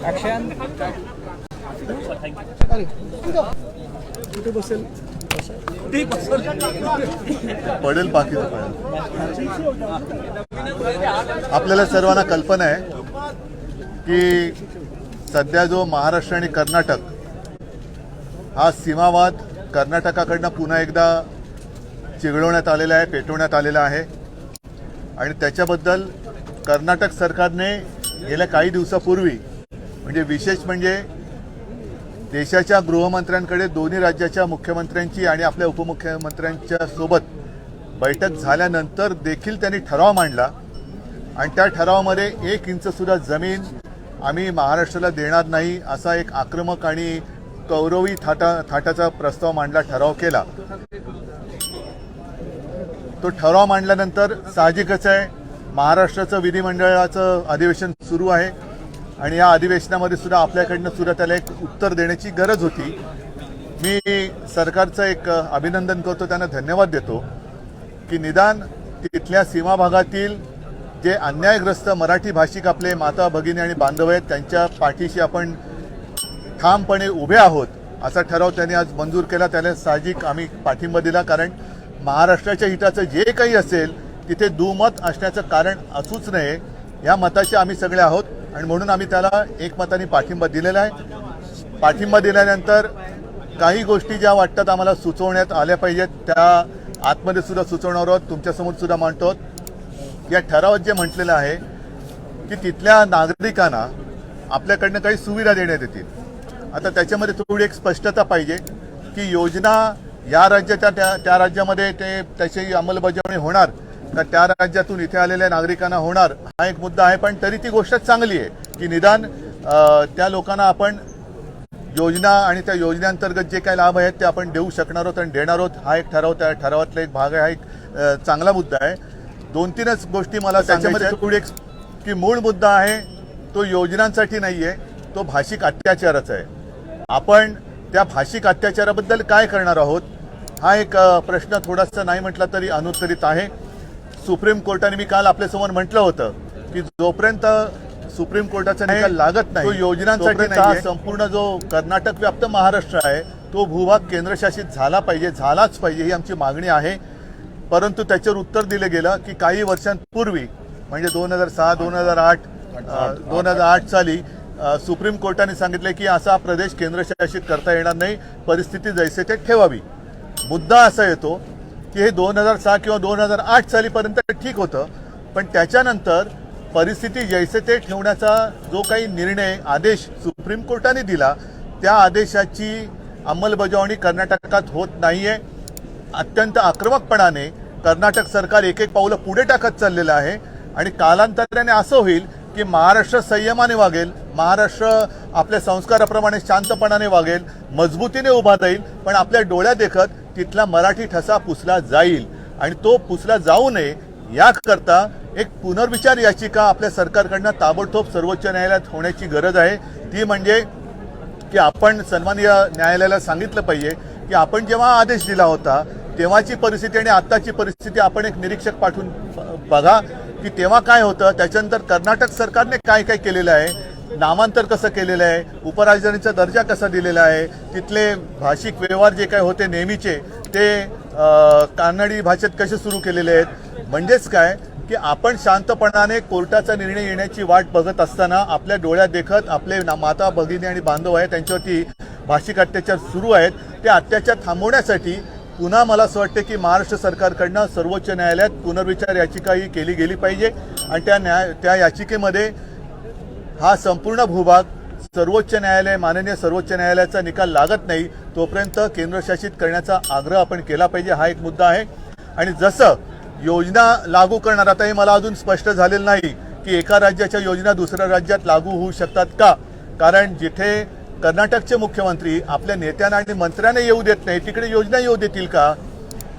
Action. कुठे बसेल पडेल बाकीचं पडेल. आपल्याला सर्वांना कल्पना आहे की सध्या जो महाराष्ट्र आणि कर्नाटक हा सीमावाद कर्नाटकाकडनं पुन्हा एकदा चिघळवण्यात आलेला आहे, पेटवण्यात आलेला आहे. आणि त्याच्याबद्दल कर्नाटक सरकारने गेल्या काही दिवसापूर्वी म्हणजे विशेष म्हणजे देशाच्या गृहमंत्र्यांकडे दोन्ही राज्याच्या मुख्यमंत्र्यांची आणि आपल्या उपमुख्यमंत्र्यांच्या सोबत बैठक झाल्यानंतर देखील त्यांनी ठराव मांडला आणि त्या ठरावामध्ये 1 इंचसुद्धा जमीन आम्ही महाराष्ट्राला देणार नाही असा एक आक्रमक आणि कौरवी थाटाचा प्रस्ताव मांडला, ठराव केला. तो ठराव मांडल्यानंतर साहजिकच आहे महाराष्ट्राचं विधिमंडळाचं अधिवेशन सुरू आहे आणि या अधिवेशनामध्ये सुद्धा आपल्याकडनं सुद्धा त्याला एक उत्तर देण्याची गरज होती. मी सरकारचं एक अभिनंदन करतो, त्यांना धन्यवाद देतो की निदान तिथल्या सीमा भागातील जे अन्यायग्रस्त मराठी भाषिक आपले माता भगिनी आणि बांधव आहेत त्यांच्या पाठीशी आपण ठामपणे उभे आहोत असा ठराव त्यांनी आज मंजूर केला. त्याला साहजिक आम्ही पाठिंबा दिला, कारण महाराष्ट्राच्या हिताचं जे काही असेल तिथे दुमत असण्याचं कारण असूच नये या मताचे आम्ही सगळे आहोत आणि म्हणून आम्ही त्याला एकमताने पाठिंबा दिलेला आहे. पाठिंबा दिल्यानंतर काही गोष्टी ज्या वाटतात आम्हाला सुचवण्यात आल्या पाहिजेत त्या आतमध्ये सुद्धा सुचवणार आहोत, तुमच्यासमोर सुद्धा मांडतो आहोत. या ठरावात जे म्हटलेलं आहे की तिथल्या नागरिकांना आपल्याकडनं काही सुविधा देण्यात येतील. आता त्याच्यामध्ये थोडी एक स्पष्टता पाहिजे की योजना या राज्याच्या त्या राज्यामध्ये त्याची अंमलबजावणी होणार का त्या राज्यातून इथे आलेल्या नागरिकांना होणार हा एक मुद्दा आहे. पण तरी ती गोष्ट चांगली आहे की निदान त्या लोकांना आपण योजना आणि त्या योजनेअंतर्गत जे काही लाभ आहेत ते आपण देऊ शकणार आहोत आणि देणार आहोत. हा एक ठराव त्या ठरावातला एक भाग आहे, हा एक चांगला मुद्दा आहे. 2-3च गोष्टी मला त्याच्यामध्ये थोडी एक की मूळ मुद्दा आहे तो योजनांसाठी नाही आहे, तो भाषिक अत्याचाराचा आहे. आपण त्या भाषिक अत्याचाराबद्दल काय करणार आहोत हा एक प्रश्न थोडासा नाही म्हटला तरी अनुत्तरित आहे. सुप्रीम कोर्टाने मी काल आपल्यासमोर म्हटलं होतं की जोपर्यंत सुप्रीम कोर्टाचा निकाल लागत नाही तो योजनांसाठी नाही, संपूर्ण जो कर्नाटक व्याप्त महाराष्ट्र आहे तो भूभाग केंद्रशासित झाला पाहिजे, झालाच पाहिजे ही आमची मागणी आहे. परंतु त्याच्यावर उत्तर दिलं गेलं की काही वर्षांपूर्वी म्हणजे 2006-2008 साली सुप्रीम कोर्टाने सांगितले की असा प्रदेश केंद्रशासित करता येणार नाही, परिस्थिती जैसे ते ठेवावी. मुद्दा असा येतो की हे 2006 किंवा 2008 सालीपर्यंत ठीक होतं, पण त्याच्यानंतर परिस्थिती जैसे ते ठेवण्याचा जो काही निर्णय आदेश सुप्रीम कोर्टाने दिला त्या आदेशाची अंमलबजावणी कर्नाटकात होत नाहीये. अत्यंत आक्रमकपणाने कर्नाटक सरकार एक पावलं पुढे टाकत चाललेलं आहे आणि कालांतराने असं होईल की महाराष्ट्र संयमाने वागेल, महाराष्ट्र आपल्या संस्काराप्रमाणे शांतपणाने वागेल, मजबूतीने उभा राहील, पण आपल्या डोळ्यात देखत तिथला मराठी ठसा पुसला जाईल आणि तो पुसला जाऊ नये याकरता एक पुनर्विचार याचिका आपल्या सरकारकडनं ताबडतोब सर्वोच्च न्यायालयात होण्याची गरज आहे. ती म्हणजे की आपण सन्माननीय न्यायालयाला सांगितलं पाहिजे की आपण जेव्हा आदेश दिला होता तेव्हाची परिस्थिती आणि आत्ताची परिस्थिती आपण एक निरीक्षक पाठवून बघा की तेव्हा काय होतं, त्याच्यानंतर कर्नाटक सरकारने काय काय केलेलं आहे, नामांतर कसं केलेलं आहे, उपराजधानीचा दर्जा कसा दिलेला आहे, तिथले भाषिक व्यवहार जे काय होते नेहमीचे ते कानडी भाषेत कसे सुरू केलेले आहेत. म्हणजेच काय की आपण शांतपणाने कोर्टाचा निर्णय येण्याची वाट बघत असताना आपल्या डोळ्यात देखत आपले माता भगिनी आणि बांधव आहेत त्यांच्यावरती भाषिक अत्याचार सुरू आहेत. ते अत्याचार थांबवण्यासाठी पुन्हा मला असं वाटतं की महाराष्ट्र सरकारकडनं सर्वोच्च न्यायालयात पुनर्विचार याचिका ही केली गेली पाहिजे आणि त्या याचिकेमध्ये हा संपूर्ण भूभाग सर्वोच्च न्यायालय माननीय सर्वोच्च न्यायालयाचा निकाल लागत नाही तोपर्यंत केंद्रशासित करण्याचा आग्रह आपण केला पाहिजे. हा एक मुद्दा आहे. आणि जसं योजना लागू करणार, आता हे मला अजून स्पष्ट झालेलं नाही की एका राज्याच्या योजना दुसऱ्या राज्यात लागू होऊ शकतात का, कारण जिथे कर्नाटकचे मुख्यमंत्री आपल्या नेत्यांना आणि मंत्र्यांना येऊ देत नाही तिकडे योजना येऊ देतील का,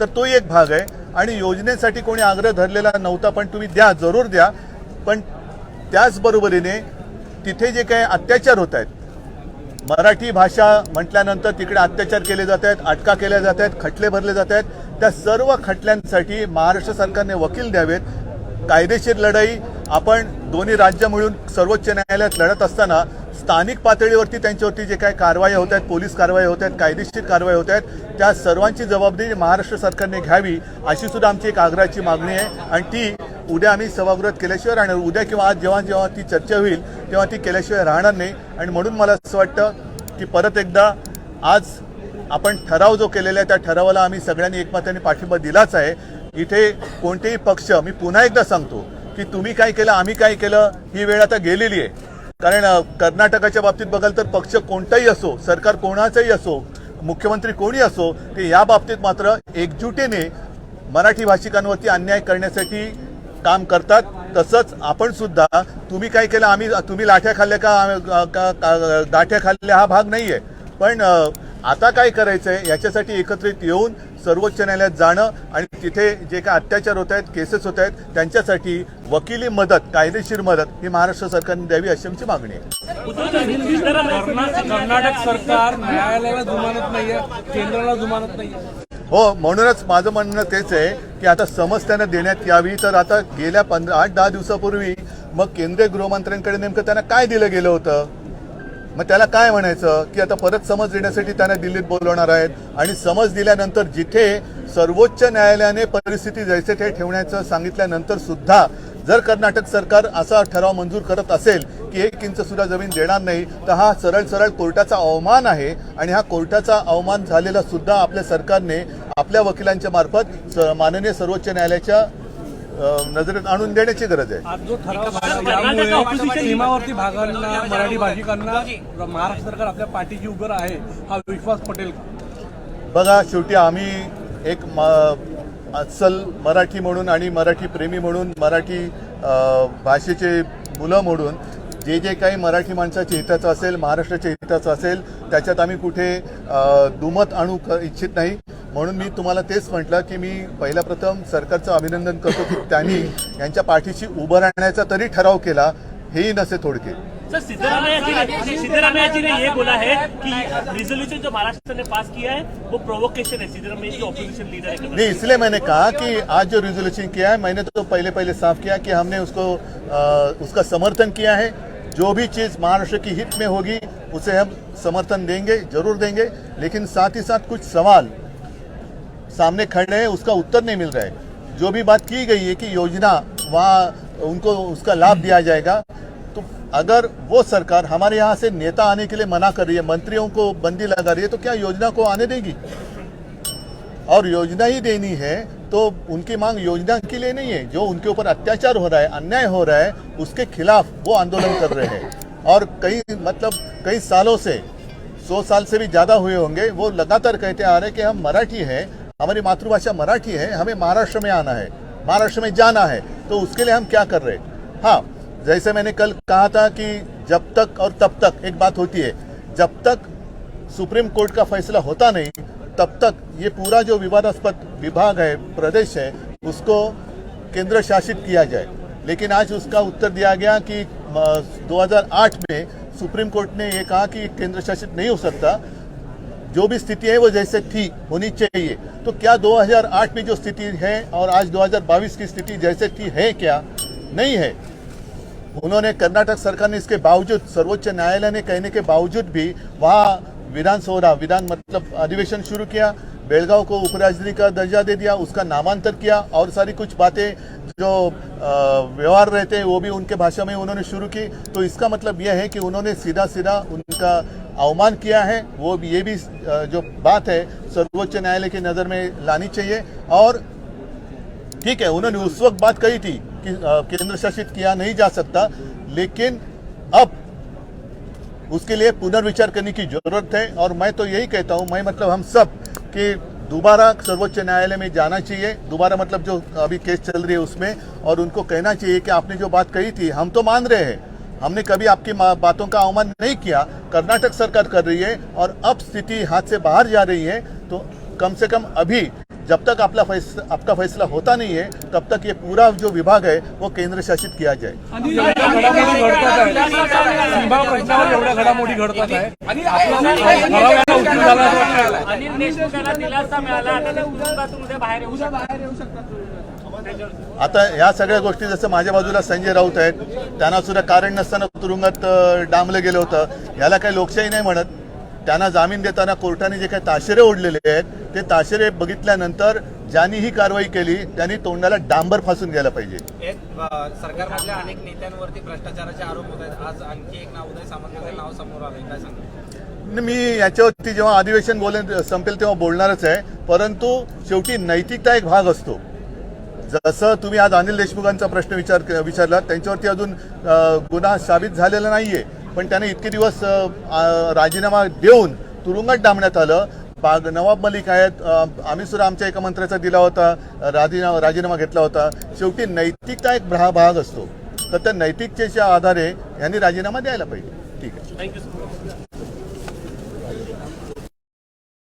तर तोही एक भाग आहे. आणि योजनेसाठी कोणी आग्रह धरलेला नव्हता, पण तुम्ही द्या, जरूर द्या, पण त्याचबरोबरीने तिथे जे काही अत्याचार होत आहेत, मराठी भाषा म्हटल्यानंतर तिकडे अत्याचार केले जात आहेत, अटका केल्या जात आहेत, खटले भरले जात आहेत, त्या सर्व खटल्यांसाठी महाराष्ट्र सरकारने वकील द्यावेत. कायदेशीर लढाई आपण दोन्ही राज्य मिळून सर्वोच्च न्यायालयात लढत असताना स्थानिक पातळीवरती त्यांच्यावरती जे काही कारवाई होत आहेत, पोलीस कारवाई होत आहेत, कायदेशीर कारवाई होत आहेत, त्या सर्वांची जबाबदारी महाराष्ट्र सरकारने घ्यावी अशी सुद्धा आमची एक आग्रहाची मागणी आहे आणि ती उद्या आम्ही सभागृहात केल्याशिवाय राहणार. उद्या किंवा आज जेव्हा ती चर्चा होईल तेव्हा ती केल्याशिवाय राहणार नाही. आणि म्हणून मला असं वाटतं की परत एकदा आज आपण ठराव जो केलेला आहे त्या ठरावाला आम्ही सगळ्यांनी एकमताने पाठिंबा दिलाच आहे. इथे कोणतेही पक्ष, मी पुन्हा एकदा सांगतो की तुम्ही काय केलं आम्ही काय केलं ही वेळ आता गेलेली आहे. कारण कर्नाटकाच्या बाबतीत बघाल तर पक्ष कोणताही असो, सरकार कोणाचाही असो, मुख्यमंत्री कोणी असो, ते या बाबतीत मात्र एकजुटीने मराठी भाषिकांवरती अन्याय करण्यासाठी काम करतात. तसंच आपण सुद्धा तुम्ही काय केलं तुम्ही लाठ्या खाल्ल्या का गाठ्या खाल्ल्या हा भाग नाहीये. पण आता काय करायचंय याच्यासाठी एकत्रित येऊन सर्वोच्च न्यायालयात जाणं आणि तिथे जे काही अत्याचार होत आहेत, केसेस होत आहेत, त्यांच्यासाठी वकिली मदत, कायदेशीर मदत ही महाराष्ट्र सरकारने द्यावी अशी आमची मागणी आहे. कर्नाटक सरकार न्यायालयाला जुमानत नाहीये, केंद्राला जुमानत नाहीये. हो, म्हणूनच माझं म्हणणं तेच आहे की आता समज त्यांना देण्यात यावी. तर आता गेल्या 8-10 दिवसापूर्वी मग केंद्रीय गृहमंत्र्यांकडे नेमकं त्यांना काय दिलं गेलं होतं, मग त्याला काय म्हणायचं की आता परत समज देण्यासाठी त्यांना दिल्लीत बोलवणार आहेत. आणि समज दिल्यानंतर जिथे सर्वोच्च न्यायालयाने परिस्थिती जैसे ते ठेवण्याचं सांगितल्यानंतर सुद्धा जर कर्नाटक सरकार असा ठराव मंजूर करत असेल की 1 इंच सुद्धा जमीन देणार नाही, तर हा सरळ कोर्टाचा अवमान आहे. आणि हा कोर्टाचा अवमान झालेला सुद्धा आपल्या सरकारने आपल्या वकिलांच्या मार्फत माननीय सर्वोच्च न्यायालयाच्या नजरेत आणून देण्याची गरज आहे. आज जो ठराव झाला यामुळे सीमावर्ती भागांना, मराठी भाषिकांना महाराष्ट्र सरकार आपल्या पाठीशी उभं आहे हा विश्वास पटेल का? बघा, शेवटी आम्ही एक अस्सल मराठी म्हणून आणि मराठी प्रेमी म्हणून, मराठी भाषेचे मुलं म्हणून जे काही मराठी माणसाच्या हिताचं असेल, महाराष्ट्राच्या हिताचं असेल, त्याच्यात आम्ही कुठे दुमत आणू इच्छित नाही. म्हणून मी तुम्हाला तेच म्हटलं की मी पहिला प्रथम सरकारचं अभिनंदन करतो की त्यांनी यांच्या पाठीशी उभं राहण्याचा तरी ठराव केला. हेही नसे थोडके. सर, सिद्धरामैया जी ने ये बोला है कि रिजोल्यूशन जो महाराष्ट्र ने पास किया है वो प्रोवोकेशन है. सिद्धरामैया जी ऑपोजिशन लीडर है. नहीं, इसलिए मैंने कहा कि आज जो रिजोल्यूशन किया है मैंने तो पहले साफ किया कि हमने उसका समर्थन किया है. जो भी चीज़ महाराष्ट्र की हित में होगी उसे हम समर्थन देंगे, जरूर देंगे. लेकिन साथ ही साथ कुछ सवाल सामने खड़े हैं, उसका उत्तर नहीं मिल रहा है. जो भी बात की गई है कि योजना वहाँ उनको उसका लाभ दिया जाएगा, तो अगर वो सरकार हमारे यहाँ से नेता आने के लिए मना कर रही है, मंत्रियों को बंदी लगा रही है, तो क्या योजना को आने देगी? और योजना ही देनी है तो उनकी मांग योजना के लिए नहीं है. जो उनके ऊपर अत्याचार हो रहा है, अन्याय हो रहा है, उसके खिलाफ वो आंदोलन कर रहे हैं. और कई सालों से, 100 साल से भी ज़्यादा हुए होंगे, वो लगातार कहते आ रहे हैं कि हम मराठी हैं, हमारी मातृभाषा मराठी है, हमें महाराष्ट्र में आना है, महाराष्ट्र में जाना है. तो उसके लिए हम क्या कर रहे हैं? हाँ, जैसे मैंने कल कहा था कि जब तक और तब तक एक बात होती है, जब तक सुप्रीम कोर्ट का फैसला होता नहीं तब तक ये पूरा जो विवादास्पद विभाग है, प्रदेश है, उसको केंद्र शासित किया जाए. लेकिन आज उसका उत्तर दिया गया कि 2008 में सुप्रीम कोर्ट ने ये कहा कि केंद्र शासित नहीं हो सकता. जो भी स्थिति है वो जैसे थी होनी चाहिए. तो क्या 2008 में जो स्थिति है और आज 2022 की स्थिति जैसे थी है क्या? नहीं है. उन्होंने, कर्नाटक सरकार ने इसके बावजूद, सर्वोच्च न्यायालय ने कहने के बावजूद भी वहाँ विधान मतलब अधिवेशन शुरू किया, बेलगांव को उपराजधानी का दर्जा दे दिया, उसका नामांतर किया और सारी कुछ बातें जो व्यवहार रहते हैं वो भी उनके भाषा में उन्होंने शुरू की. तो इसका मतलब यह है कि उन्होंने सीधा उनका अवमान किया है. वो भी, ये भी जो बात है सर्वोच्च न्यायालय की नज़र में लानी चाहिए. और ठीक है, उन्होंने उस वक्त बात कही थी कि केंद्र शासित किया नहीं जा सकता, लेकिन अब उसके लिए पुनर्विचार करने की जरूरत है. और मैं तो यही कहता हूं, मैं मतलब हम सब, कि दोबारा सर्वोच्च न्यायालय में जाना चाहिए. दोबारा मतलब जो अभी केस चल रही है उसमें, और उनको कहना चाहिए कि आपने जो बात कही थी हम तो मान रहे हैं, हमने कभी आपकी बातों का अवमान नहीं किया, कर्नाटक सरकार कर रही है और अब स्थिति हाथ से बाहर जा रही है. तो कम से कम अभी जब तक आपका फैसला होता नहीं है तब तक ये पूरा जो विभाग है वो केंद्र शासित किया जाए. सीमा प्रश्नावर एवढ्या घडामोडी घडतात आहे. अनिल देशमुखांना दिलासा मिळाला, आता ते तुरुंगातून उद्या बाहेर येऊ शकतात. आता ह्या सगळ्या गोष्टी जसं माझ्या बाजूला संजय राऊत आहेत, त्यांना सुद्धा कारण नसताना तुरुंगात डांबलं गेलं होतं. याला काही लोकशाही नाही म्हणत. त्यांना जामीन देताना कोर्टाने जे काही ताशेरे ओढलेले आहेत ते ताशेरे बघितल्यानंतर ज्यांनी ही कारवाई केली त्यांनी तोंडाला डांबर फासून घ्यायला पाहिजे. सरकारमधल्या अनेक नेत्यांवरती भ्रष्टाचाराचे आरोप होत आहेत. आज आणखी एक नाव उदय सामंतांचं नाव समोर आलंय, काय सांगा? मी याच्यावरती जेव्हा अधिवेशन संपेल तेव्हा बोलणारच आहे. परंतु शेवटी नैतिकता एक भाग असतो. जसं तुम्ही आज अनिल देशमुखांचा प्रश्न विचारला, त्यांच्यावरती अजून गुन्हा साबित झालेला नाहीये, पण त्याने इतके दिवस राजीनामा देऊन तुरुंगात डांबण्यात आलं. नवाब मलिक आहेत, आम्ही सुद्धा आमच्या एका मंत्र्याचा दिला होता, राजीनामा घेतला होता. शेवटी नैतिकता एक भाग असतो. तर त्या नैतिकतेच्या आधारे यांनी राजीनामा द्यायला पाहिजे. ठीक आहे. थँक्यू.